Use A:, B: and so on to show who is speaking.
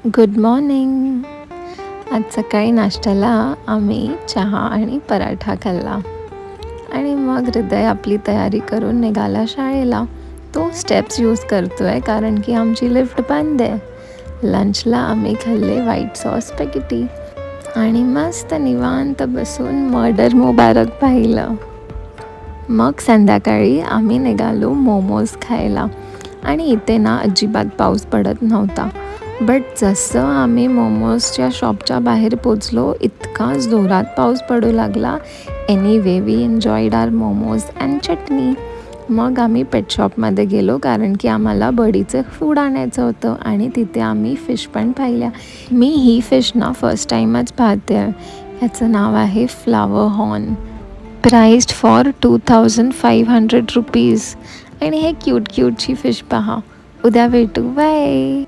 A: Good morning. आज सकाळी नाश्त्याला आम्ही चहा आणि पराठा खाल्ला आणि मग हृदय आपली तयारी करून निघाला शाळेला. तो स्टेप्स यूज करतो आहे कारण की आमची लिफ्ट बंद आहे. लंचला आम्ही खाल्ले व्हाईट सॉस स्पॅगेटी आणि मस्त निवांत बसून मर्डर मुबारक पाहिलं. मग संध्याकाळी आम्ही निघालो मोमोज खायला आणि इथे ना अजिबात पाऊस पडत नव्हता. बट जसं आम्ही मोमोजच्या शॉपच्या बाहेर पोचलो इतका जोरात पाऊस पडू लागला. Anyway we enjoyed our momos and chutney. मग आम्ही पेट शॉपमध्ये गेलो कारण की आम्हाला बडीचं फूड आणायचं होतं आणि तिथे आम्ही फिश पण पाहिल्या. मी ही फिश ना फर्स्ट टाईमच पाहते आहे. ह्याचं नाव आहे flower horn. Priced for 2500 rupees. आणि हे क्यूटची फिश पहा. उद्या भेटू. बाय.